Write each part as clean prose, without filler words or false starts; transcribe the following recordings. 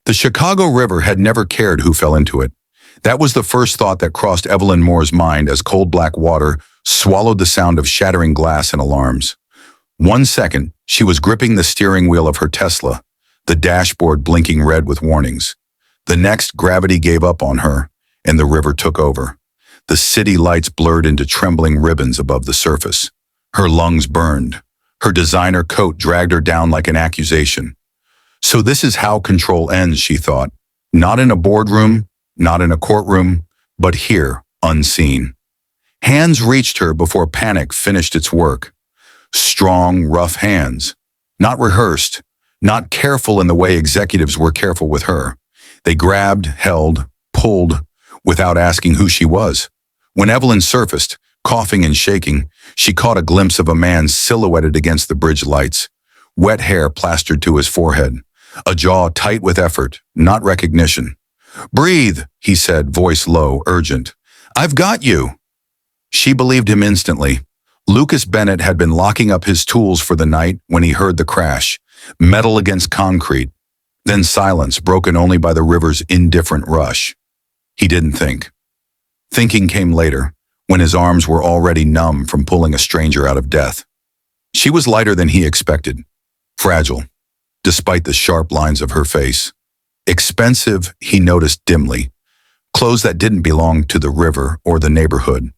The Chicago River had never cared who fell into it. That was the first thought that crossed Evelyn Moore's mind as cold black water swallowed the sound of shattering glass and alarms. 1 second, she was gripping the steering wheel of her Tesla, the dashboard blinking red with warnings. The next, gravity gave up on her, and the river took over. The city lights blurred into trembling ribbons above the surface. Her lungs burned. Her designer coat dragged her down like an accusation. So this is how control ends, she thought. Not in a boardroom, not in a courtroom, but here, unseen. Hands reached her before panic finished its work. Strong, rough hands. Not rehearsed, not careful in the way executives were careful with her. They grabbed, held, pulled, without asking who she was. When Evelyn surfaced, coughing and shaking, she caught a glimpse of a man silhouetted against the bridge lights, wet hair plastered to his forehead, a jaw tight with effort, not recognition. "Breathe," he said, voice low, urgent. "I've got you." She believed him instantly. Lucas Bennett had been locking up his tools for the night when he heard the crash, metal against concrete, then silence broken only by the river's indifferent rush. He didn't think. Thinking came later, when his arms were already numb from pulling a stranger out of death. She was lighter than he expected, fragile, despite the sharp lines of her face. Expensive, he noticed dimly, clothes that didn't belong to the river or the neighborhood.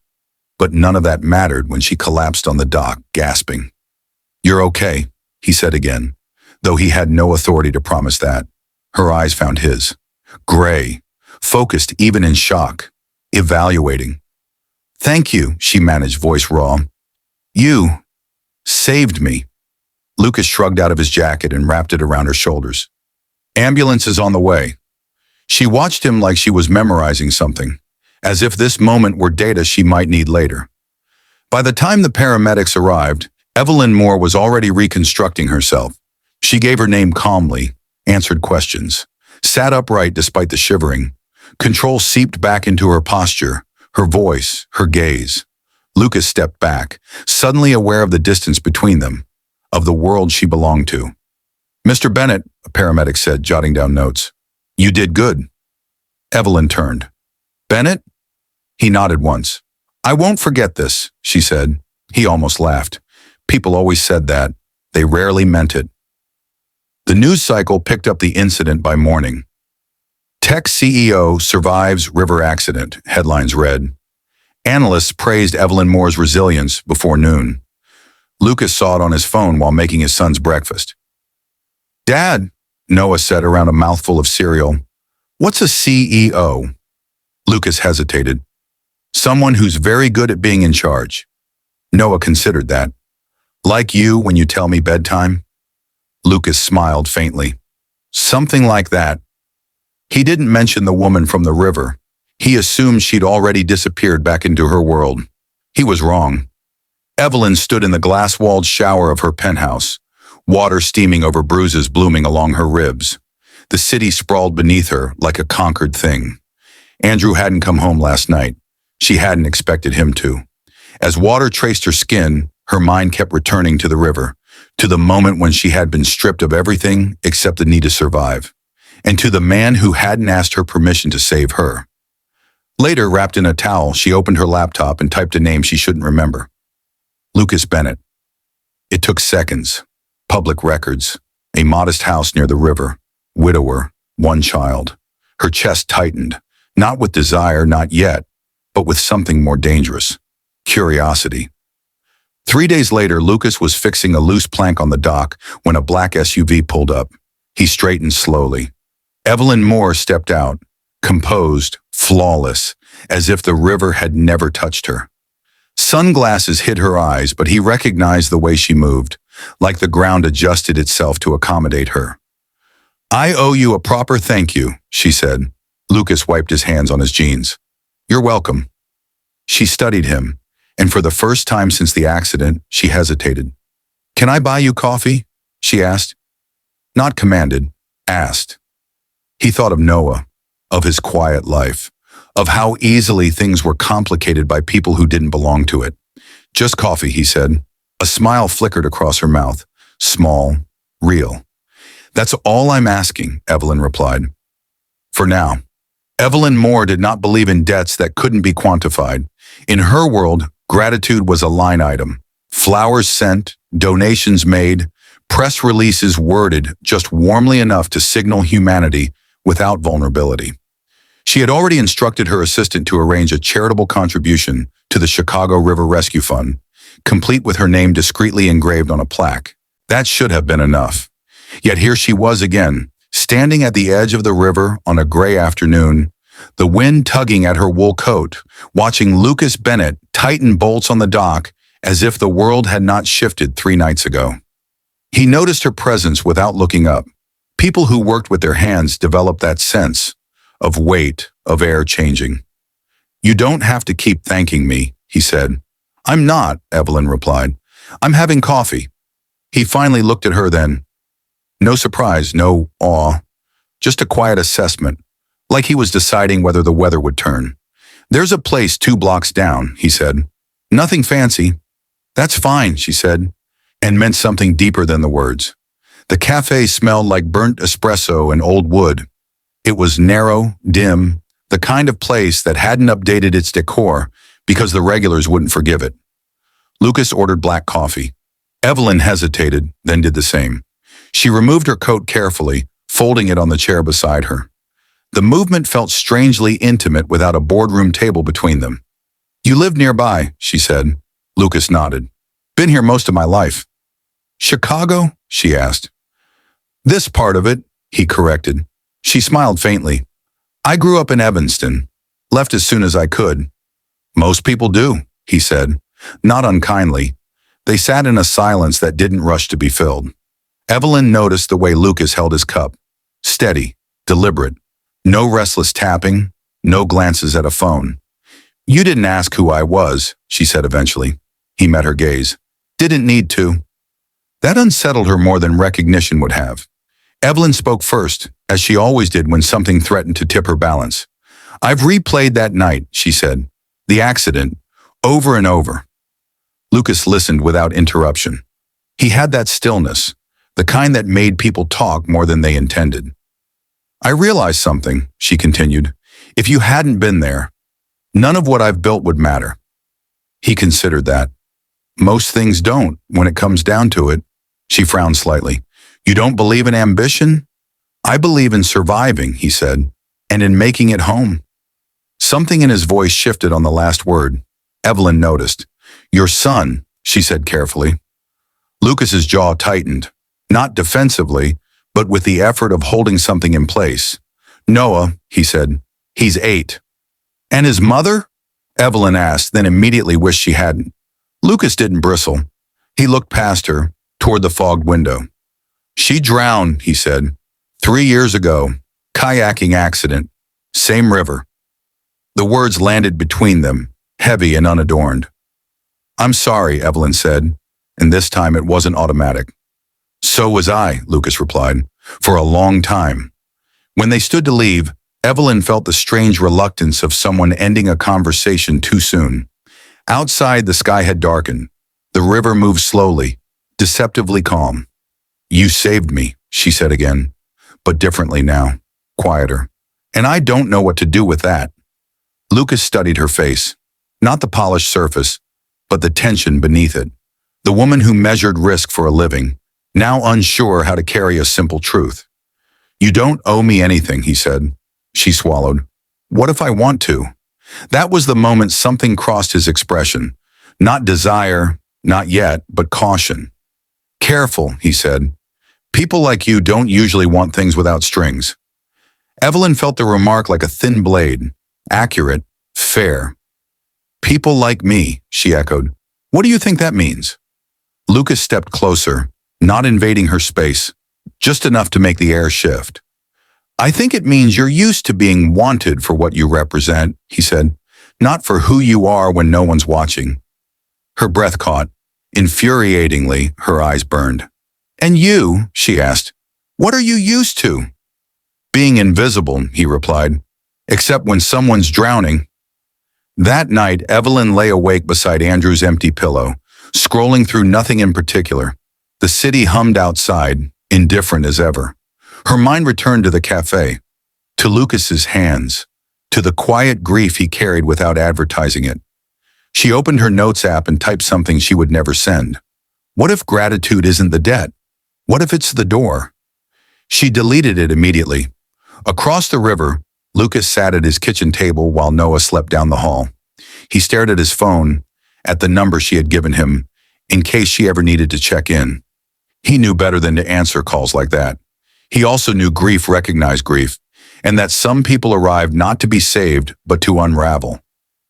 But none of that mattered when she collapsed on the dock, gasping. "You're okay," he said again, though he had no authority to promise that. Her eyes found his. Gray, focused even in shock, evaluating. "Thank you," she managed, voice raw. "You saved me." Lucas shrugged out of his jacket and wrapped it around her shoulders. "Ambulance is on the way." She watched him like she was memorizing something, as if this moment were data she might need later. By the time the paramedics arrived, Evelyn Moore was already reconstructing herself. She gave her name calmly, answered questions, sat upright despite the shivering. Control seeped back into her posture, her voice, her gaze. Lucas stepped back, suddenly aware of the distance between them, of the world she belonged to. "Mr. Bennett," a paramedic said, jotting down notes. "You did good." Evelyn turned. "Bennett?" He nodded once. "I won't forget this," she said. He almost laughed. People always said that. They rarely meant it. The news cycle picked up the incident by morning. Tech CEO survives river accident, headlines read. Analysts praised Evelyn Moore's resilience before noon. Lucas saw it on his phone while making his son's breakfast. "Dad," Noah said around a mouthful of cereal, "what's a CEO?" Lucas hesitated. "Someone who's very good at being in charge." Noah considered that. "Like you when you tell me bedtime?" Lucas smiled faintly. "Something like that." He didn't mention the woman from the river. He assumed she'd already disappeared back into her world. He was wrong. Evelyn stood in the glass-walled shower of her penthouse, water steaming over bruises blooming along her ribs. The city sprawled beneath her like a conquered thing. Andrew hadn't come home last night. She hadn't expected him to. As water traced her skin, her mind kept returning to the river, to the moment when she had been stripped of everything except the need to survive, and to the man who hadn't asked her permission to save her. Later, wrapped in a towel, she opened her laptop and typed a name she shouldn't remember. Lucas Bennett. It took seconds. Public records. A modest house near the river. Widower. 1 child. Her chest tightened, not with desire, not yet, but with something more dangerous. Curiosity. 3 days later, Lucas was fixing a loose plank on the dock when a black SUV pulled up. He straightened slowly. Evelyn Moore stepped out, composed, flawless, as if the river had never touched her. Sunglasses hid her eyes, but he recognized the way she moved, like the ground adjusted itself to accommodate her. "I owe you a proper thank you," she said. Lucas wiped his hands on his jeans. "You're welcome." She studied him, and for the first time since the accident, she hesitated. "Can I buy you coffee?" she asked. Not commanded, asked. He thought of Noah, of his quiet life, of how easily things were complicated by people who didn't belong to it. "Just coffee," he said. A smile flickered across her mouth, small, real. "That's all I'm asking," Evelyn replied. For now. Evelyn Moore did not believe in debts that couldn't be quantified. In her world, gratitude was a line item. Flowers sent, donations made, press releases worded just warmly enough to signal humanity without vulnerability. She had already instructed her assistant to arrange a charitable contribution to the Chicago River Rescue Fund, complete with her name discreetly engraved on a plaque. That should have been enough. Yet here she was again, standing at the edge of the river on a gray afternoon, the wind tugging at her wool coat, watching Lucas Bennett tighten bolts on the dock as if the world had not shifted 3 nights ago. He noticed her presence without looking up. People who worked with their hands developed that sense of weight, of air changing. "You don't have to keep thanking me," he said. "I'm not," Evelyn replied. "I'm having coffee." He finally looked at her then. No surprise, no awe, just a quiet assessment, like he was deciding whether the weather would turn. "There's a place 2 blocks down," he said. "Nothing fancy." "That's fine," she said, and meant something deeper than the words. The cafe smelled like burnt espresso and old wood. It was narrow, dim, the kind of place that hadn't updated its decor because the regulars wouldn't forgive it. Lucas ordered black coffee. Evelyn hesitated, then did the same. She removed her coat carefully, folding it on the chair beside her. The movement felt strangely intimate without a boardroom table between them. "You live nearby," she said. Lucas nodded. "Been here most of my life." "Chicago?" she asked. "This part of it," he corrected. She smiled faintly. "I grew up in Evanston. Left as soon as I could." "Most people do," he said, not unkindly. They sat in a silence that didn't rush to be filled. Evelyn noticed the way Lucas held his cup. Steady, deliberate. No restless tapping, no glances at a phone. "You didn't ask who I was," she said eventually. He met her gaze. "Didn't need to." That unsettled her more than recognition would have. Evelyn spoke first, as she always did when something threatened to tip her balance. "I've replayed that night," she said. "The accident, over and over." Lucas listened without interruption. He had that stillness, the kind that made people talk more than they intended. "I realized something," she continued. "If you hadn't been there, none of what I've built would matter." He considered that. "Most things don't, when it comes down to it." She frowned slightly. "You don't believe in ambition?" "I believe in surviving," he said, "and in making it home." Something in his voice shifted on the last word. Evelyn noticed. "Your son," she said carefully. Lucas's jaw tightened, not defensively, but with the effort of holding something in place. "Noah," he said, "he's 8. "And his mother?" Evelyn asked, then immediately wished she hadn't. Lucas didn't bristle. He looked past her, toward the fogged window. "She drowned," he said. 3 years ago. Kayaking accident. Same river." The words landed between them, heavy and unadorned. "I'm sorry," Evelyn said, and this time it wasn't automatic. "So was I," Lucas replied, "for a long time." When they stood to leave, Evelyn felt the strange reluctance of someone ending a conversation too soon. Outside, the sky had darkened. The river moved slowly, deceptively calm. "You saved me," she said again, but differently now, quieter. "And I don't know what to do with that." Lucas studied her face, not the polished surface, but the tension beneath it. The woman who measured risk for a living, now unsure how to carry a simple truth. "You don't owe me anything," he said. She swallowed. "What if I want to?" That was the moment something crossed his expression. Not desire, not yet, but caution. "Careful," he said. "People like you don't usually want things without strings." Evelyn felt the remark like a thin blade, accurate, fair. "People like me," she echoed. "What do you think that means?" Lucas stepped closer, not invading her space, just enough to make the air shift. "I think it means you're used to being wanted for what you represent," he said, "not for who you are when no one's watching." Her breath caught. Infuriatingly, her eyes burned. "And you," she asked, "what are you used to?" "Being invisible," he replied, "except when someone's drowning." That night, Evelyn lay awake beside Andrew's empty pillow, scrolling through nothing in particular. The city hummed outside, indifferent as ever. Her mind returned to the cafe, to to Lucas's hands, to the quiet grief he carried without advertising it. She opened her notes app and typed something she would never send. What if gratitude isn't the debt? What if it's the door? She deleted it immediately. Across the river, Lucas sat at his kitchen table while Noah slept down the hall. He stared at his phone, at the number she had given him, in case she ever needed to check in. He knew better than to answer calls like that. He also knew grief recognized grief, and that some people arrived not to be saved, but to unravel.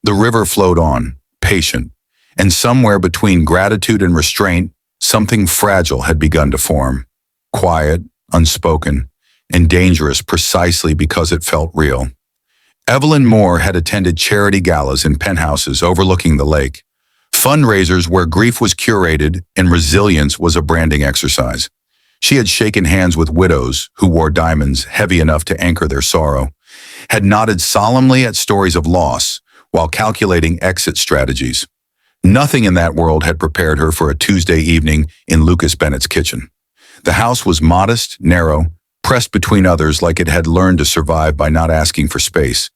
The river flowed on, patient, and somewhere between gratitude and restraint, something fragile had begun to form. Quiet, unspoken, and dangerous precisely because it felt real. Evelyn Moore had attended charity galas in penthouses overlooking the lake, fundraisers where grief was curated and resilience was a branding exercise. She had shaken hands with widows who wore diamonds heavy enough to anchor their sorrow, had nodded solemnly at stories of loss while calculating exit strategies. Nothing in that world had prepared her for a Tuesday evening in Lucas Bennett's kitchen. The house was modest, narrow, pressed between others like it had learned to survive by not asking for space.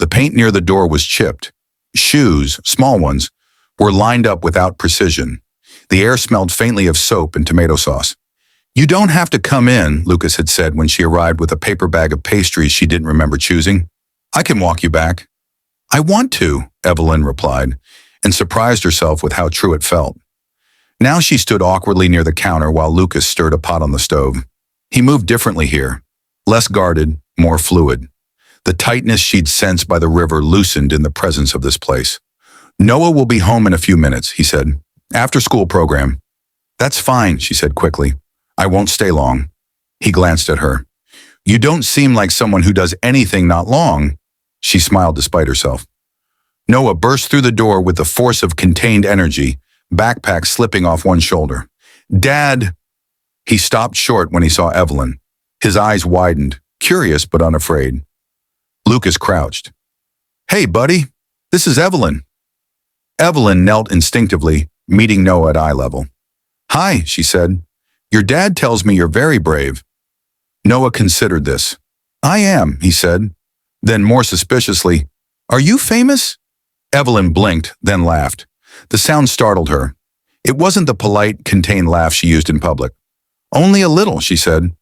The paint near the door was chipped. Shoes, small ones, were lined up without precision. The air smelled faintly of soap and tomato sauce. "You don't have to come in," Lucas had said when she arrived with a paper bag of pastries she didn't remember choosing. "I can walk you back." "I want to," Evelyn replied, and surprised herself with how true it felt. Now she stood awkwardly near the counter while Lucas stirred a pot on the stove. He moved differently here, less guarded, more fluid. The tightness she'd sensed by the river loosened in the presence of this place. "Noah will be home in a few minutes," he said. "After-school program." "That's fine," she said quickly. "I won't stay long." He glanced at her. "You don't seem like someone who does anything not long." She smiled despite herself. Noah burst through the door with the force of contained energy, backpack slipping off one shoulder. "Dad!" He stopped short when he saw Evelyn. His eyes widened, curious but unafraid. Lucas crouched. "Hey, buddy, this is Evelyn." Evelyn knelt instinctively, meeting Noah at eye level. "Hi," she said. "Your dad tells me you're very brave." Noah considered this. "I am," he said. Then more suspiciously, "Are you famous?" Evelyn blinked, then laughed. The sound startled her. It wasn't the polite, contained laugh she used in public. "Only a little," she said.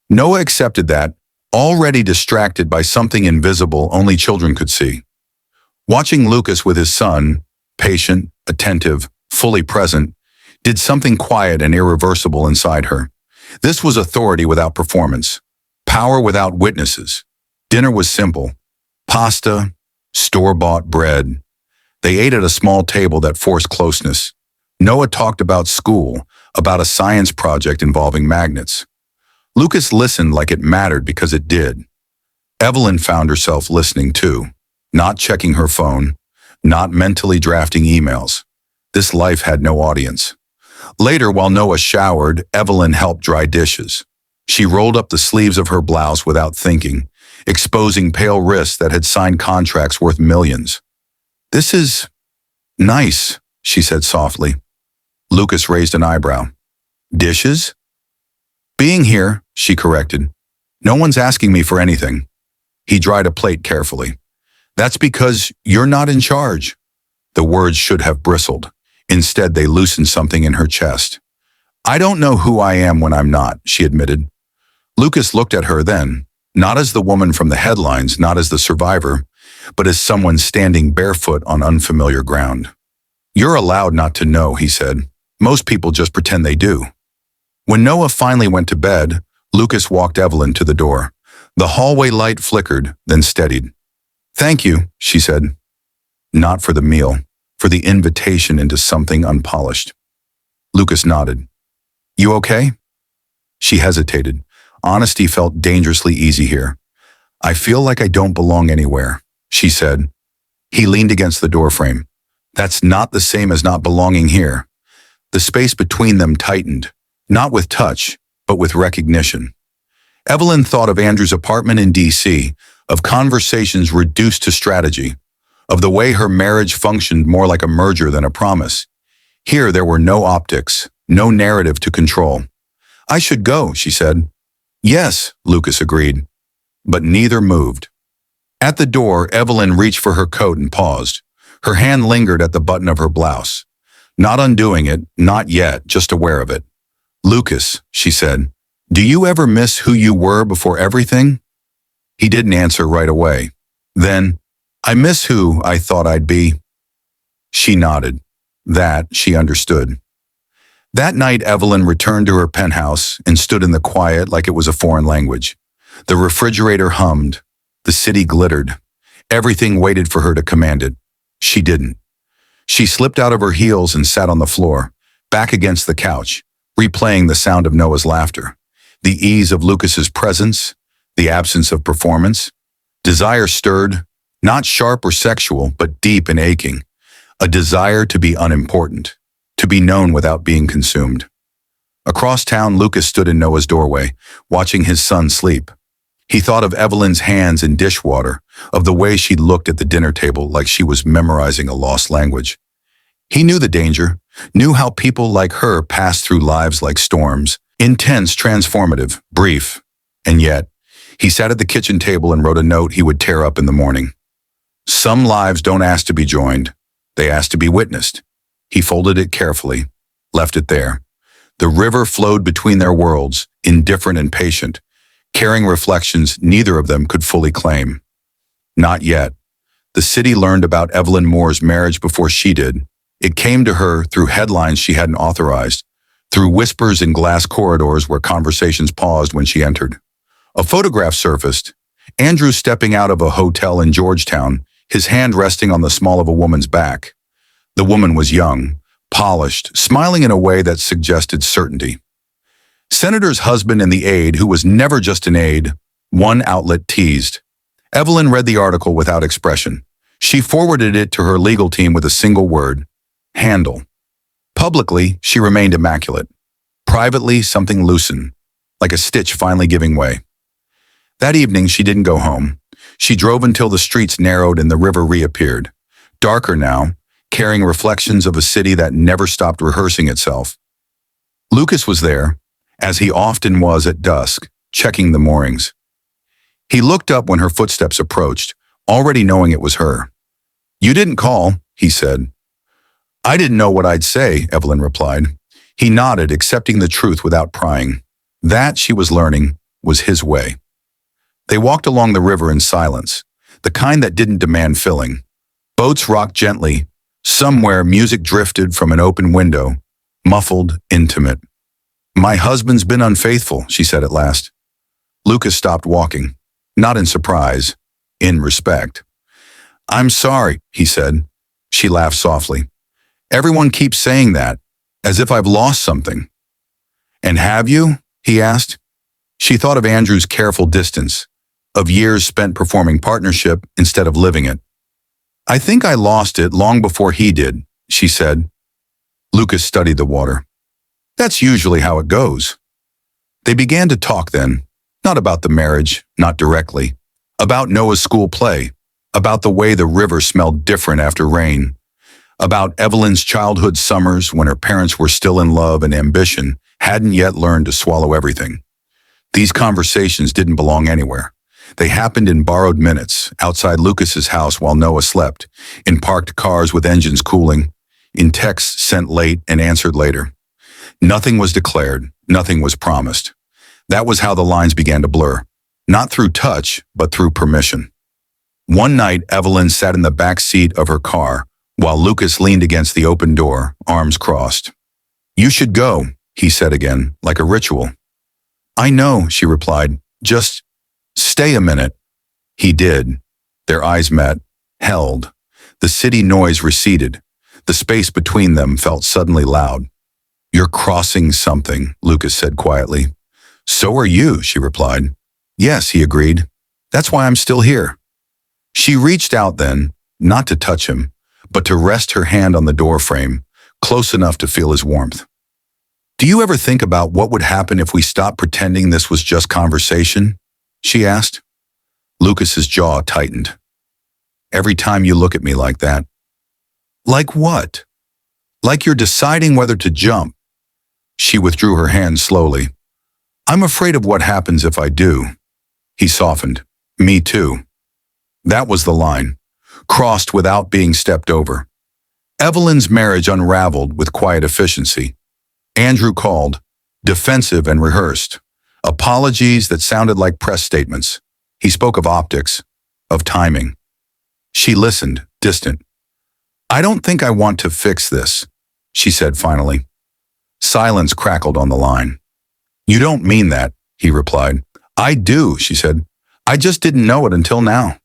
Noah accepted that, already distracted by something invisible only children could see. Watching Lucas with his son, patient, attentive, fully present, did something quiet and irreversible inside her. This was authority without performance, power without witnesses. Dinner was simple. Pasta, store-bought bread. They ate at a small table that forced closeness. Noah talked about school, about a science project involving magnets. Lucas listened like it mattered because it did. Evelyn found herself listening too, not checking her phone, not mentally drafting emails. This life had no audience. Later, while Noah showered, Evelyn helped dry dishes. She rolled up the sleeves of her blouse without thinking, exposing pale wrists that had signed contracts worth millions. "This is nice," she said softly. Lucas raised an eyebrow. "Dishes?" "Being here," she corrected. "No one's asking me for anything." He dried a plate carefully. "That's because you're not in charge." The words should have bristled. Instead, they loosened something in her chest. "I don't know who I am when I'm not," she admitted. Lucas looked at her then, not as the woman from the headlines, not as the survivor, but as someone standing barefoot on unfamiliar ground. "You're allowed not to know," he said. "Most people just pretend they do." When Noah finally went to bed, Lucas walked Evelyn to the door. The hallway light flickered, then steadied. "Thank you," she said. Not for the meal, for the invitation into something unpolished. Lucas nodded. "You okay?" She hesitated. Honesty felt dangerously easy here. "I feel like I don't belong anywhere," she said. He leaned against the doorframe. "That's not the same as not belonging here." The space between them tightened, not with touch, but with recognition. Evelyn thought of Andrew's apartment in D.C., of conversations reduced to strategy, of the way her marriage functioned more like a merger than a promise. Here there were no optics, no narrative to control. "I should go," she said. "Yes," Lucas agreed. but neither moved. At the door, Evelyn reached for her coat and paused. Her hand lingered at the button of her blouse. Not undoing it, not yet, just aware of it. "Lucas," she said, "do you ever miss who you were before everything?" He didn't answer right away. Then, "I miss who I thought I'd be." She nodded. That she understood. That night, Evelyn returned to her penthouse and stood in the quiet like it was a foreign language. The refrigerator hummed. The city glittered. Everything waited for her to command it. She didn't. She slipped out of her heels and sat on the floor, back against the couch, replaying the sound of Noah's laughter, the ease of Lucas's presence, the absence of performance. Desire stirred, not sharp or sexual, but deep and aching. A desire to be unimportant, to be known without being consumed. Across town, Lucas stood in Noah's doorway, watching his son sleep. He thought of Evelyn's hands in dishwater, of the way she'd looked at the dinner table like she was memorizing a lost language. He knew the danger, knew how people like her passed through lives like storms, intense, transformative, brief. And yet, he sat at the kitchen table and wrote a note he would tear up in the morning. Some lives don't ask to be joined, they ask to be witnessed. He folded it carefully, left it there. The river flowed between their worlds, indifferent and patient, carrying reflections neither of them could fully claim. Not yet. The city learned about Evelyn Moore's marriage before she did. It came to her through headlines she hadn't authorized, through whispers in glass corridors where conversations paused when she entered. A photograph surfaced, Andrew stepping out of a hotel in Georgetown, his hand resting on the small of a woman's back. The woman was young, polished, smiling in a way that suggested certainty. Senator's husband and the aide, who was never just an aide, one outlet teased. Evelyn read the article without expression. She forwarded it to her legal team with a single word: handle. Publicly, she remained immaculate. Privately, something loosened, like a stitch finally giving way. That evening, she didn't go home. She drove until the streets narrowed and the river reappeared. Darker now, carrying reflections of a city that never stopped rehearsing itself. Lucas was there, as he often was at dusk, checking the moorings. He looked up when her footsteps approached, already knowing it was her. "You didn't call," he said. "I didn't know what I'd say," Evelyn replied. He nodded, accepting the truth without prying. That, she was learning, was his way. They walked along the river in silence, the kind that didn't demand filling. Boats rocked gently. Somewhere, music drifted from an open window, muffled, intimate. "My husband's been unfaithful," she said at last. Lucas stopped walking, not in surprise, in respect. "I'm sorry," he said. She laughed softly. "Everyone keeps saying that, as if I've lost something." "And have you?" he asked. She thought of Andrew's careful distance, of years spent performing partnership instead of living it. "I think I lost it long before he did," she said. Lucas studied the water. "That's usually how it goes." They began to talk then, not about the marriage, not directly, about Noah's school play, about the way the river smelled different after rain, about Evelyn's childhood summers when her parents were still in love and ambition hadn't yet learned to swallow everything. These conversations didn't belong anywhere. They happened in borrowed minutes, outside Lucas's house while Noah slept, in parked cars with engines cooling, in texts sent late and answered later. Nothing was declared, nothing was promised. That was how the lines began to blur, not through touch, but through permission. One night, Evelyn sat in the back seat of her car, while Lucas leaned against the open door, arms crossed. "You should go," he said again, like a ritual. "I know," she replied. "Just stay a minute." He did. Their eyes met, held. The city noise receded. The space between them felt suddenly loud. "You're crossing something," Lucas said quietly. "So are you," she replied. "Yes," he agreed. "That's why I'm still here." She reached out then, not to touch him, but to rest her hand on the doorframe, close enough to feel his warmth. "Do you ever think about what would happen if we stopped pretending this was just conversation?" she asked. Lucas's jaw tightened. "Every time you look at me like that." "Like what?" "Like you're deciding whether to jump." She withdrew her hand slowly. "I'm afraid of what happens if I do." He softened. Me too. That was the line, crossed without being stepped over. Evelyn's marriage unraveled with quiet efficiency. Andrew called, defensive and rehearsed. Apologies that sounded like press statements. He spoke of optics, of timing. She listened, distant. I don't think I want to fix this, she said finally. Silence crackled on the line. You don't mean that, he replied. I do, she said. I just didn't know it until now.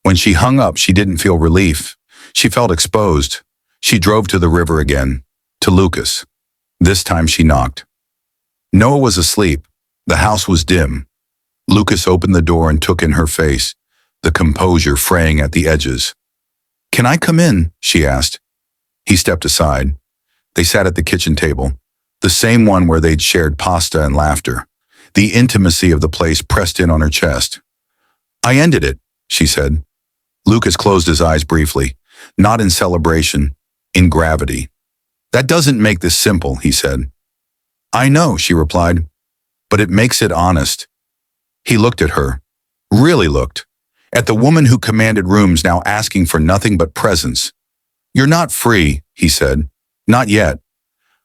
When she hung up, she didn't feel relief. She felt exposed. She drove to the river again, to Lucas. This time she knocked. Noah was asleep. The house was dim. Lucas opened the door and took in her face, the composure fraying at the edges. Can I come in? She asked. He stepped aside. They sat at the kitchen table, the same one where they'd shared pasta and laughter. The intimacy of the place pressed in on her chest. I ended it, she said. Lucas closed his eyes briefly, not in celebration, in gravity. That doesn't make this simple, he said. I know, she replied, but it makes it honest. He looked at her, really looked, at the woman who commanded rooms now asking for nothing but presence. You're not free, he said. Not yet.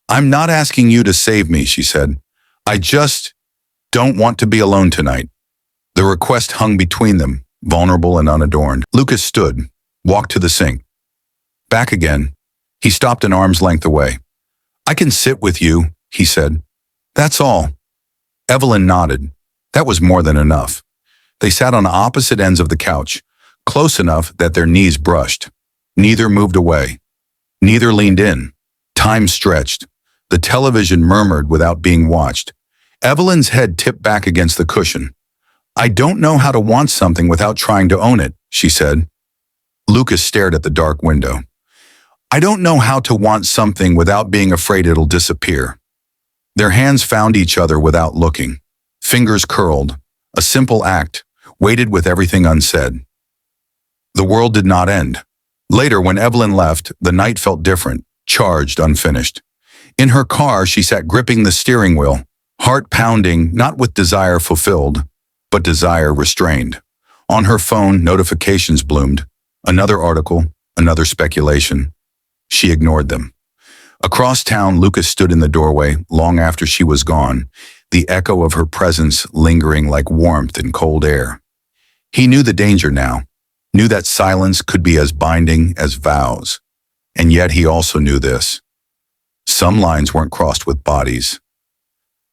I'm not asking you to save me, she said. I just don't want to be alone tonight. The request hung between them, vulnerable and unadorned. Lucas stood, walked to the sink. Back again. He stopped an arm's length away. I can sit with you, he said. That's all. Evelyn nodded. That was more than enough. They sat on opposite ends of the couch, close enough that their knees brushed. Neither moved away. Neither leaned in. Time stretched. The television murmured without being watched. Evelyn's head tipped back against the cushion. I don't know how to want something without trying to own it, she said. Lucas stared at the dark window. I don't know how to want something without being afraid it'll disappear. Their hands found each other without looking. Fingers curled. A simple act, weighted with everything unsaid. The world did not end. Later, when Evelyn left, the night felt different, charged, unfinished. In her car, she sat gripping the steering wheel, heart pounding, not with desire fulfilled, but desire restrained. On her phone, notifications bloomed. Another article, another speculation. She ignored them. Across town, Lucas stood in the doorway long after she was gone, the echo of her presence lingering like warmth in cold air. He knew the danger now, knew that silence could be as binding as vows. And yet he also knew this. Some lines weren't crossed with bodies.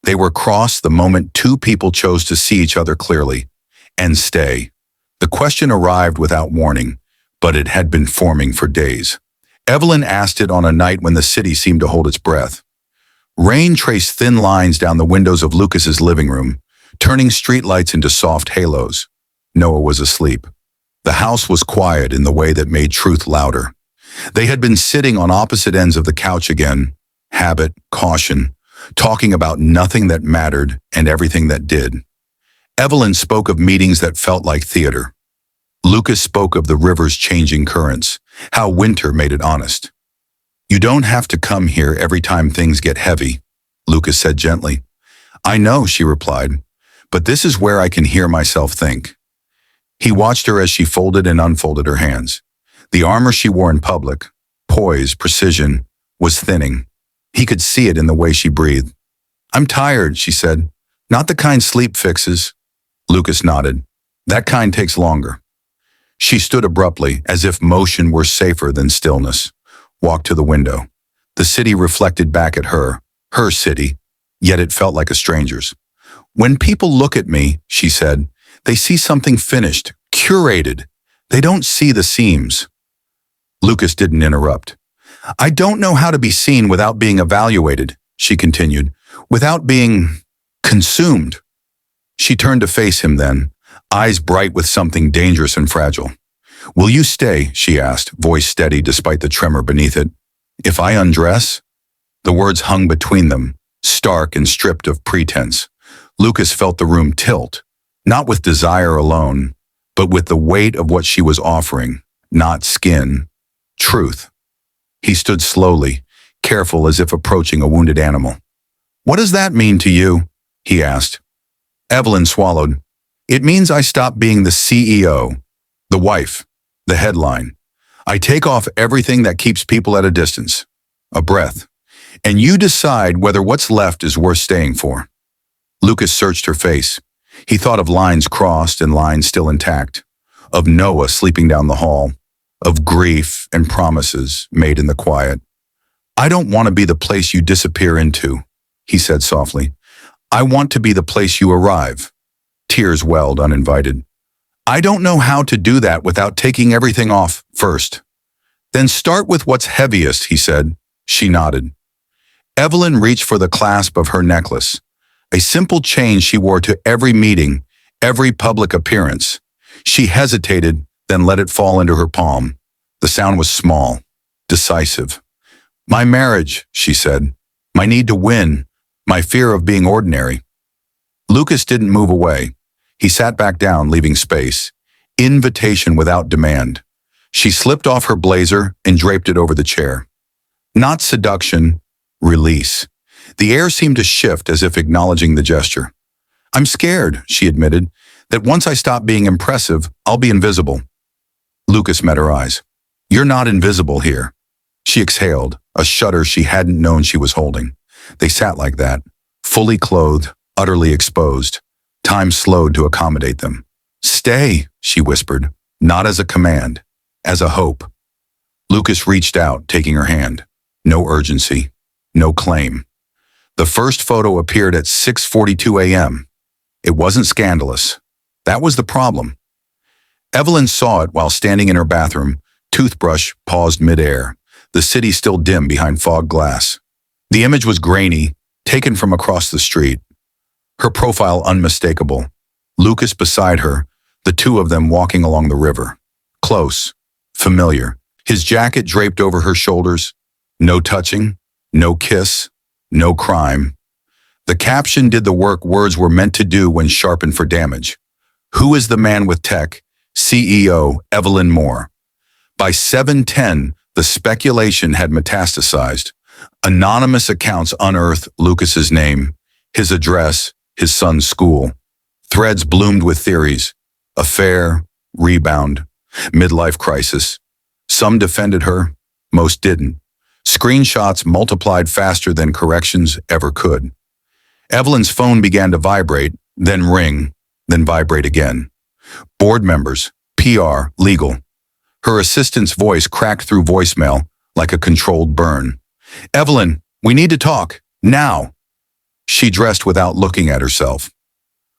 They were crossed the moment two people chose to see each other clearly and stay. The question arrived without warning, but it had been forming for days. Evelyn asked it on a night when the city seemed to hold its breath. Rain traced thin lines down the windows of Lucas's living room, turning streetlights into soft halos. Noah was asleep. The house was quiet in the way that made truth louder. They had been sitting on opposite ends of the couch again, habit, caution, talking about nothing that mattered and everything that did. Evelyn spoke of meetings that felt like theater. Lucas spoke of the river's changing currents, how winter made it honest. You don't have to come here every time things get heavy, Lucas said gently. I know, she replied, but this is where I can hear myself think. He watched her as she folded and unfolded her hands. The armor she wore in public, poise, precision, was thinning. He could see it in the way she breathed. I'm tired, she said. Not the kind sleep fixes. Lucas nodded. That kind takes longer. She stood abruptly, as if motion were safer than stillness, walked to the window. The city reflected back at her city, yet it felt like a stranger's. When people look at me, she said, they see something finished, curated. They don't see the seams. Lucas didn't interrupt. I don't know how to be seen without being evaluated, she continued, without being consumed. She turned to face him then, eyes bright with something dangerous and fragile. Will you stay, she asked, voice steady despite the tremor beneath it. If I undress? The words hung between them, stark and stripped of pretense. Lucas felt the room tilt, not with desire alone, but with the weight of what she was offering, not skin, truth. He stood slowly, careful as if approaching a wounded animal. What does that mean to you? He asked. Evelyn swallowed. It means I stop being the CEO, the wife, the headline. I take off everything that keeps people at a distance, a breath, and you decide whether what's left is worth staying for. Lucas searched her face. He thought of lines crossed and lines still intact, of Noah sleeping down the hall, of grief and promises made in the quiet. I don't want to be the place you disappear into, he said softly. I want to be the place you arrive. Tears welled uninvited. I don't know how to do that without taking everything off first. Then start with what's heaviest, he said. She nodded. Evelyn reached for the clasp of her necklace, a simple chain she wore to every meeting, every public appearance. She hesitated, then let it fall into her palm. The sound was small, decisive. My marriage, she said. My need to win. My fear of being ordinary. Lucas didn't move away. He sat back down, leaving space. Invitation without demand. She slipped off her blazer and draped it over the chair. Not seduction, release. The air seemed to shift as if acknowledging the gesture. I'm scared, she admitted, that once I stop being impressive, I'll be invisible. Lucas met her eyes. You're not invisible here. She exhaled, a shudder she hadn't known she was holding. They sat like that, fully clothed, utterly exposed. Time slowed to accommodate them. Stay, she whispered, not as a command, as a hope. Lucas reached out, taking her hand. No urgency, no claim. The first photo appeared at 6:42 a.m. It wasn't scandalous. That was the problem. Evelyn saw it while standing in her bathroom, toothbrush paused midair, the city still dim behind fog glass. The image was grainy, taken from across the street. Her profile unmistakable. Lucas beside her, the two of them walking along the river. Close, familiar. His jacket draped over her shoulders. No touching, no kiss, no crime. The caption did the work words were meant to do when sharpened for damage. Who is the man with tech? CEO Evelyn Moore. By 7:10, the speculation had metastasized. Anonymous accounts unearthed Lucas's name, his address, his son's school. Threads bloomed with theories. Affair, rebound, midlife crisis. Some defended her, most didn't. Screenshots multiplied faster than corrections ever could. Evelyn's phone began to vibrate, then ring, then vibrate again. Board members, PR, legal. Her assistant's voice cracked through voicemail like a controlled burn. Evelyn, we need to talk, now. She dressed without looking at herself.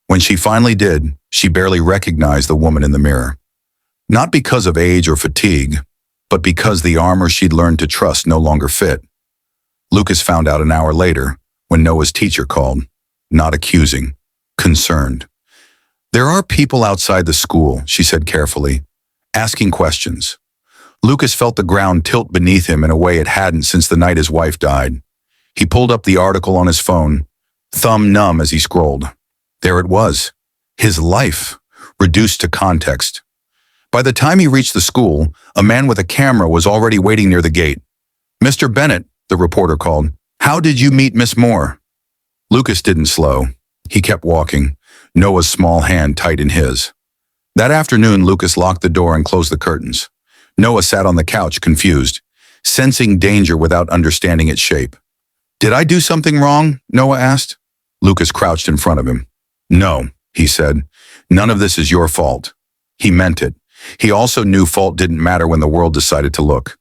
When she finally did, she barely recognized the woman in the mirror. Not because of age or fatigue, but because the armor she'd learned to trust no longer fit. Lucas found out an hour later, when Noah's teacher called, not accusing, concerned. There are people outside the school, she said carefully, asking questions. Lucas felt the ground tilt beneath him in a way it hadn't since the night his wife died. He pulled up the article on his phone, thumb numb as he scrolled. There it was, his life, reduced to context. By the time he reached the school, a man with a camera was already waiting near the gate. Mr. Bennett, the reporter called, how did you meet Miss Moore? Lucas didn't slow. He kept walking, Noah's small hand tight in his. That afternoon, Lucas locked the door and closed the curtains. Noah sat on the couch, confused, sensing danger without understanding its shape. Did I do something wrong? Noah asked. Lucas crouched in front of him. No, he said. None of this is your fault. He meant it. He also knew fault didn't matter when the world decided to look.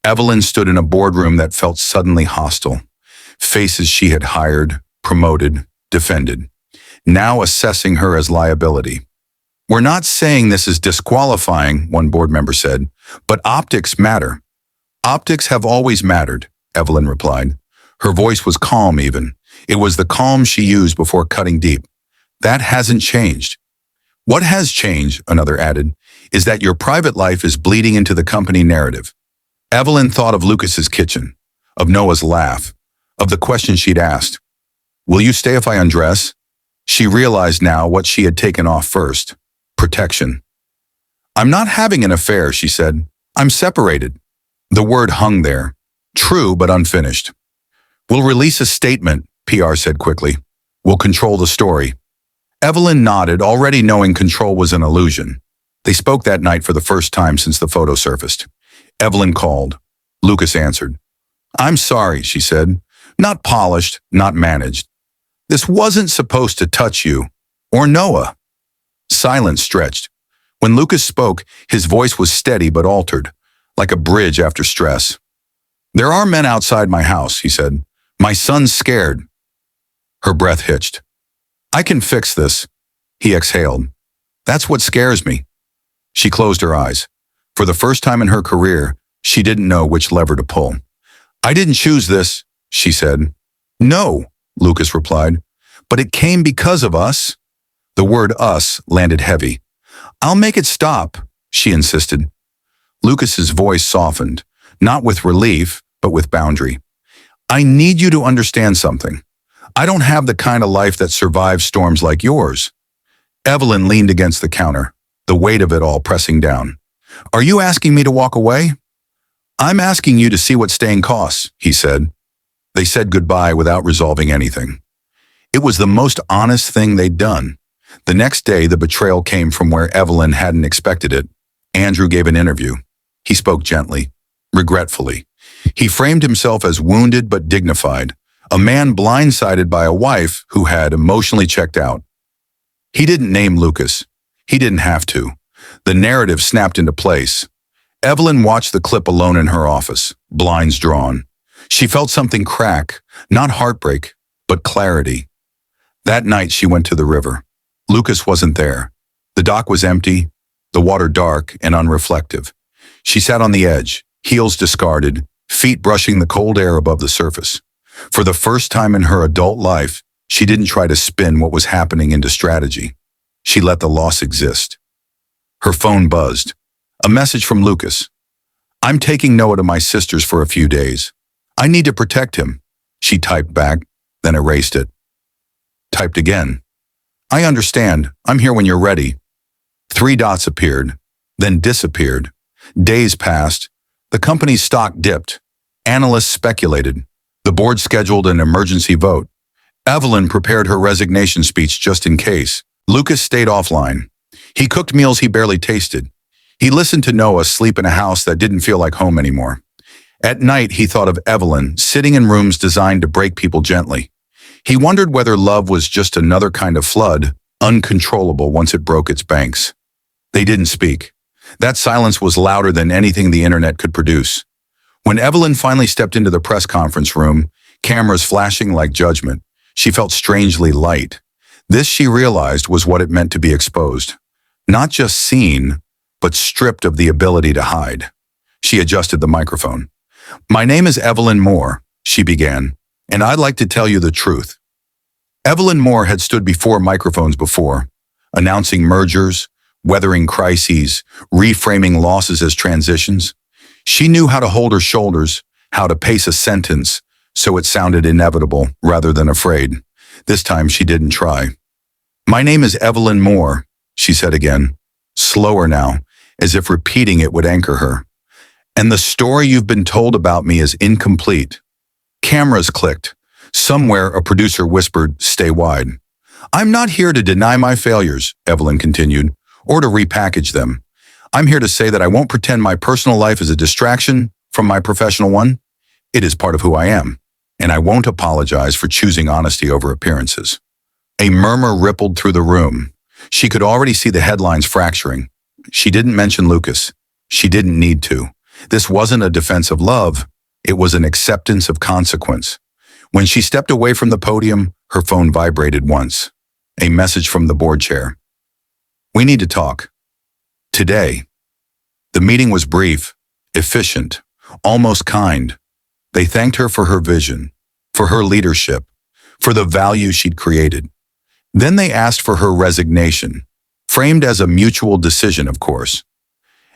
Evelyn stood in a boardroom that felt suddenly hostile. Faces she had hired, promoted, defended. Now assessing her as liability. We're not saying this is disqualifying, one board member said, but optics matter. Optics have always mattered, Evelyn replied. Her voice was calm even. It was the calm she used before cutting deep. That hasn't changed. What has changed, another added, is that your private life is bleeding into the company narrative. Evelyn thought of Lucas's kitchen, of Noah's laugh, of the question she'd asked. Will you stay if I undress? She realized now what she had taken off first. Protection. I'm not having an affair, she said. I'm separated. The word hung there. True, but unfinished. We'll release a statement, PR said quickly. We'll control the story. Evelyn nodded, already knowing control was an illusion. They spoke that night for the first time since the photo surfaced. Evelyn called. Lucas answered. "I'm sorry," she said. "Not polished, not managed. This wasn't supposed to touch you. Or Noah." Silence stretched. When Lucas spoke, his voice was steady but altered, like a bridge after stress. "There are men outside my house," he said. "My son's scared." Her breath hitched. "I can fix this," he exhaled. "That's what scares me." She closed her eyes. For the first time in her career, she didn't know which lever to pull. "I didn't choose this," she said. "No," Lucas replied, "but it came because of us." The word us landed heavy. "I'll make it stop," she insisted. Lucas's voice softened, not with relief, but with boundary. "I need you to understand something. I don't have the kind of life that survives storms like yours." Evelyn leaned against the counter, the weight of it all pressing down. "Are you asking me to walk away?" "I'm asking you to see what staying costs," he said. They said goodbye without resolving anything. It was the most honest thing they'd done. The next day, the betrayal came from where Evelyn hadn't expected it. Andrew gave an interview. He spoke gently, regretfully. He framed himself as wounded but dignified, a man blindsided by a wife who had emotionally checked out. He didn't name Lucas. He didn't have to. The narrative snapped into place. Evelyn watched the clip alone in her office, blinds drawn. She felt something crack, not heartbreak, but clarity. That night she went to the river. Lucas wasn't there. The dock was empty, the water dark and unreflective. She sat on the edge, heels discarded, feet brushing the cold air above the surface. For the first time in her adult life, she didn't try to spin what was happening into strategy. She let the loss exist. Her phone buzzed. A message from Lucas. "I'm taking Noah to my sister's for a few days. I need to protect him." She typed back, then erased it. Typed again. "I understand. I'm here when you're ready." 3 dots appeared, then disappeared. Days passed. The company's stock dipped. Analysts speculated. The board scheduled an emergency vote. Evelyn prepared her resignation speech just in case. Lucas stayed offline. He cooked meals he barely tasted. He listened to Noah sleep in a house that didn't feel like home anymore. At night, he thought of Evelyn sitting in rooms designed to break people gently. He wondered whether love was just another kind of flood, uncontrollable once it broke its banks. They didn't speak. That silence was louder than anything the internet could produce. When Evelyn finally stepped into the press conference room, cameras flashing like judgment, she felt strangely light. This, she realized, was what it meant to be exposed. Not just seen, but stripped of the ability to hide. She adjusted the microphone. "My name is Evelyn Moore," she began, "and I'd like to tell you the truth." Evelyn Moore had stood before microphones before, announcing mergers, weathering crises, reframing losses as transitions. She knew how to hold her shoulders, how to pace a sentence, so it sounded inevitable rather than afraid. This time she didn't try. "My name is Evelyn Moore," she said again, slower now, as if repeating it would anchor her. "And the story you've been told about me is incomplete." Cameras clicked. Somewhere a producer whispered, "Stay wide." "I'm not here to deny my failures," Evelyn continued, "or to repackage them. I'm here to say that I won't pretend my personal life is a distraction from my professional one. It is part of who I am, and I won't apologize for choosing honesty over appearances." A murmur rippled through the room. She could already see the headlines fracturing. She didn't mention Lucas. She didn't need to. This wasn't a defense of love. It was an acceptance of consequence. When she stepped away from the podium, her phone vibrated once. A message from the board chair. "We need to talk. Today." The meeting was brief, efficient, almost kind. They thanked her for her vision, for her leadership, for the value she'd created. Then they asked for her resignation, framed as a mutual decision, of course.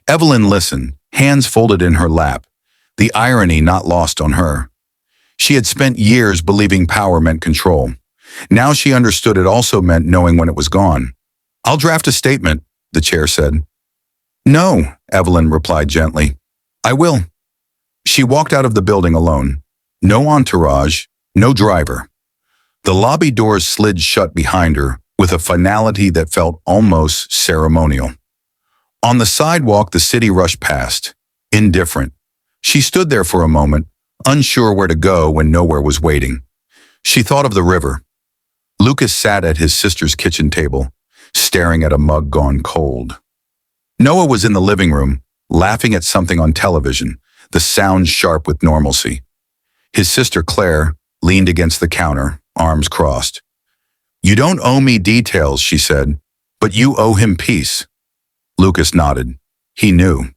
Evelyn listened, hands folded in her lap, the irony not lost on her. She had spent years believing power meant control. Now she understood it also meant knowing when it was gone. "I'll draft a statement," the chair said. "No," Evelyn replied gently. "I will." She walked out of the building alone. No entourage, no driver. The lobby doors slid shut behind her, with a finality that felt almost ceremonial. On the sidewalk, the city rushed past, indifferent. She stood there for a moment, unsure where to go when nowhere was waiting. She thought of the river. Lucas sat at his sister's kitchen table, staring at a mug gone cold. Noah was in the living room, laughing at something on television, the sound sharp with normalcy. His sister Claire leaned against the counter, arms crossed. "You don't owe me details," she said, "but you owe him peace." Lucas nodded. He knew.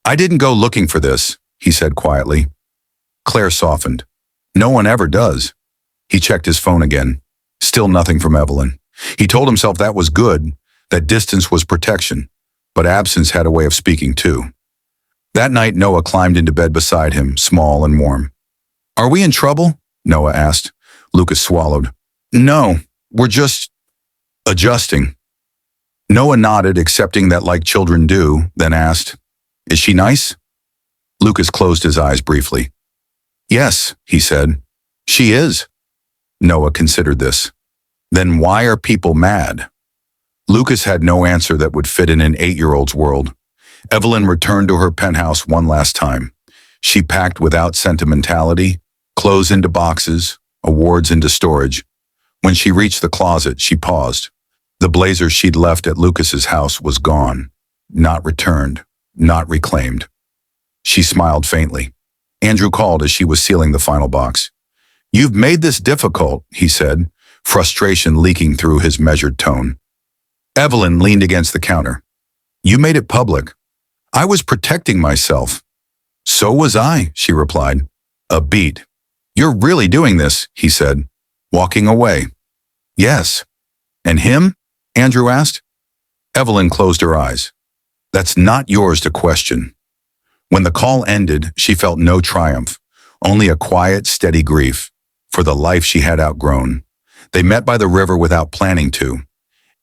"I didn't go looking for this," he said quietly. Claire softened. "No one ever does." He checked his phone again. Still nothing from Evelyn. He told himself that was good, that distance was protection, but absence had a way of speaking too. That night, Noah climbed into bed beside him, small and warm. "Are we in trouble?" Noah asked. Lucas swallowed. "No, we're just adjusting." Noah nodded, accepting that like children do, then asked, "Is she nice?" Lucas closed his eyes briefly. "Yes," he said. "She is." Noah considered this. Then why are people mad? Lucas had no answer that would fit in an 8-year-old's world. Evelyn returned to her penthouse one last time. She packed without sentimentality, clothes into boxes, awards into storage. When she reached the closet, she paused. The blazer she'd left at Lucas's house was gone, not returned, not reclaimed. She smiled faintly. Andrew called as she was sealing the final box. "You've made this difficult," he said, frustration leaking through his measured tone. Evelyn leaned against the counter. "You made it public. I was protecting myself." "So was I," she replied. A beat. "You're really doing this," he said, walking away. "Yes." "And him?" Andrew asked. Evelyn closed her eyes. "That's not yours to question." When the call ended, she felt no triumph, only a quiet, steady grief for the life she had outgrown. They met by the river without planning to.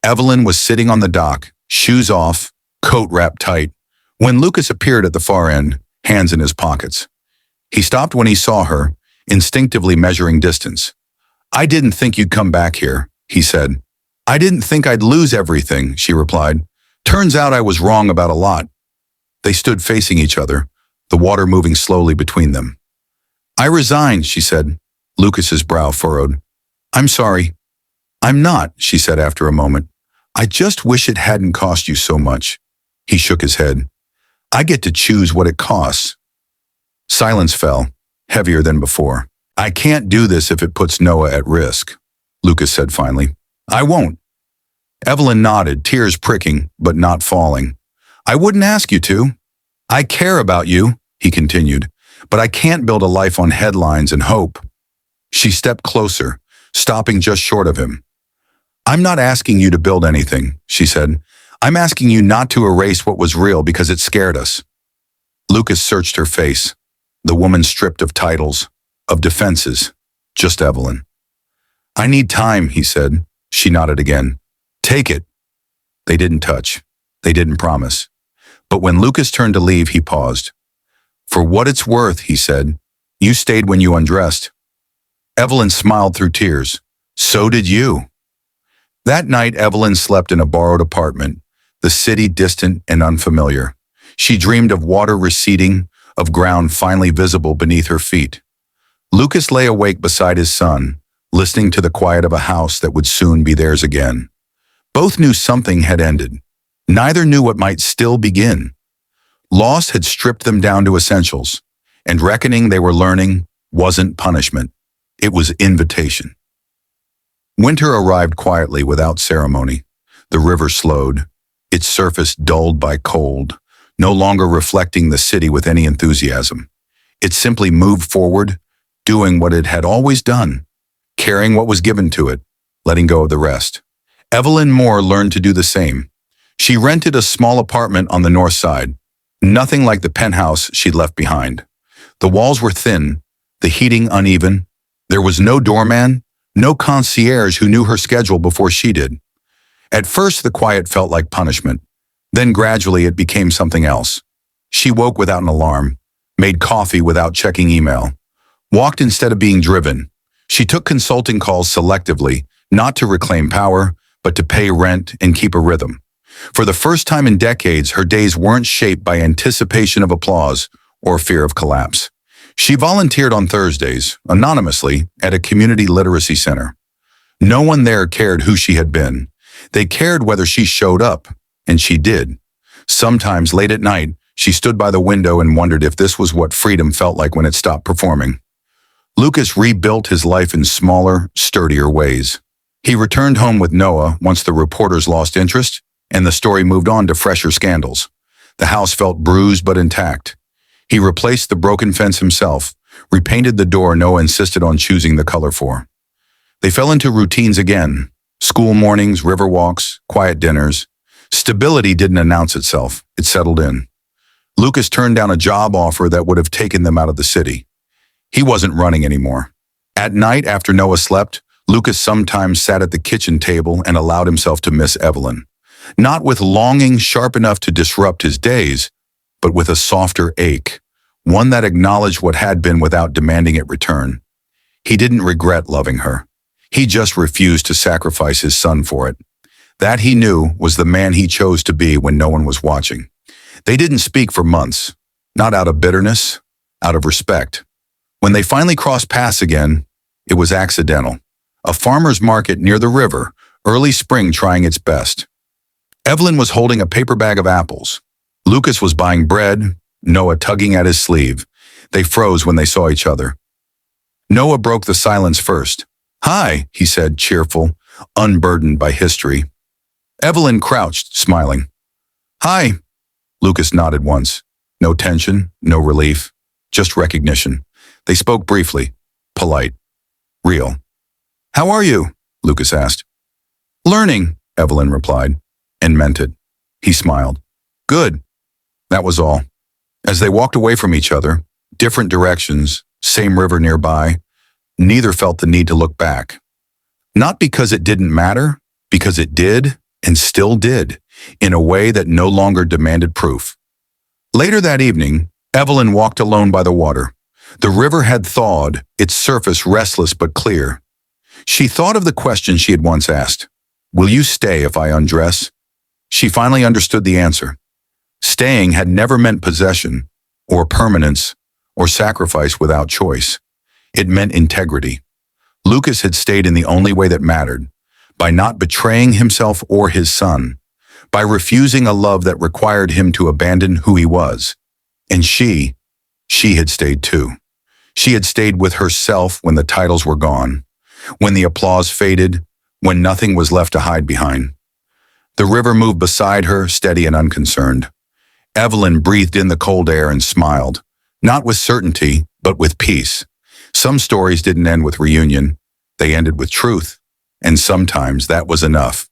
Evelyn was sitting on the dock, shoes off, coat wrapped tight, when Lucas appeared at the far end, hands in his pockets. He stopped when he saw her, instinctively measuring distance. "I didn't think you'd come back here," he said. "I didn't think I'd lose everything," she replied. "Turns out I was wrong about a lot." They stood facing each other, the water moving slowly between them. "I resigned," she said. Lucas's brow furrowed. "I'm sorry." "I'm not," she said after a moment. "I just wish it hadn't cost you so much." He shook his head. "I get to choose what it costs." Silence fell, heavier than before. "I can't do this if it puts Noah at risk," Lucas said finally. "I won't." Evelyn nodded, tears pricking, but not falling. "I wouldn't ask you to." "I care about you," he continued, "but I can't build a life on headlines and hope." She stepped closer, stopping just short of him. "I'm not asking you to build anything," she said. "I'm asking you not to erase what was real because it scared us." Lucas searched her face, the woman stripped of titles, of defenses, just Evelyn. "I need time," he said. She nodded again. "Take it." They didn't touch. They didn't promise. But when Lucas turned to leave, he paused. "For what it's worth," he said, "you stayed when you undressed." Evelyn smiled through tears. "So did you." That night, Evelyn slept in a borrowed apartment, the city distant and unfamiliar. She dreamed of water receding, of ground finally visible beneath her feet. Lucas lay awake beside his son, listening to the quiet of a house that would soon be theirs again. Both knew something had ended. Neither knew what might still begin. Loss had stripped them down to essentials, and reckoning they were learning wasn't punishment. It was invitation. Winter arrived quietly without ceremony. The river slowed, its surface dulled by cold, no longer reflecting the city with any enthusiasm. It simply moved forward, doing what it had always done, carrying what was given to it, letting go of the rest. Evelyn Moore learned to do the same. She rented a small apartment on the north side, nothing like the penthouse she'd left behind. The walls were thin, the heating uneven. There was no doorman, no concierge who knew her schedule before she did. At first, the quiet felt like punishment. Then gradually it became something else. She woke without an alarm, made coffee without checking email, walked instead of being driven. She took consulting calls selectively, not to reclaim power, but to pay rent and keep a rhythm. For the first time in decades, her days weren't shaped by anticipation of applause or fear of collapse. She volunteered on Thursdays, anonymously, at a community literacy center. No one there cared who she had been. They cared whether she showed up, and she did. Sometimes, late at night, she stood by the window and wondered if this was what freedom felt like when it stopped performing. Lucas rebuilt his life in smaller, sturdier ways. He returned home with Noah once the reporters lost interest, and the story moved on to fresher scandals. The house felt bruised but intact. He replaced the broken fence himself, repainted the door Noah insisted on choosing the color for. They fell into routines again: school mornings, river walks, quiet dinners. Stability didn't announce itself, it settled in. Lucas turned down a job offer that would have taken them out of the city. He wasn't running anymore. At night, after Noah slept, Lucas sometimes sat at the kitchen table and allowed himself to miss Evelyn. Not with longing sharp enough to disrupt his days, but with a softer ache, one that acknowledged what had been without demanding it return. He didn't regret loving her. He just refused to sacrifice his son for it. That, he knew, was the man he chose to be when no one was watching. They didn't speak for months, not out of bitterness, out of respect. When they finally crossed paths again, it was accidental. A farmer's market near the river, early spring trying its best. Evelyn was holding a paper bag of apples. Lucas was buying bread, Noah tugging at his sleeve. They froze when they saw each other. Noah broke the silence first. "Hi," he said, cheerful, unburdened by history. Evelyn crouched, smiling. "Hi." Lucas nodded once. No tension, no relief, just recognition. They spoke briefly, polite, real. "How are you?" Lucas asked. "Learning," Evelyn replied, and meant it. He smiled. "Good." That was all. As they walked away from each other, different directions, same river nearby, neither felt the need to look back. Not because it didn't matter, because it did, and still did, in a way that no longer demanded proof. Later that evening, Evelyn walked alone by the water. The river had thawed, its surface restless but clear. She thought of the question she had once asked: "Will you stay if I undress?" She finally understood the answer. Staying had never meant possession, or permanence, or sacrifice without choice. It meant integrity. Lucas had stayed in the only way that mattered, by not betraying himself or his son, by refusing a love that required him to abandon who he was. And she had stayed too. She had stayed with herself when the titles were gone, when the applause faded, when nothing was left to hide behind. The river moved beside her, steady and unconcerned. Evelyn breathed in the cold air and smiled, not with certainty, but with peace. Some stories didn't end with reunion. They ended with truth, and sometimes that was enough.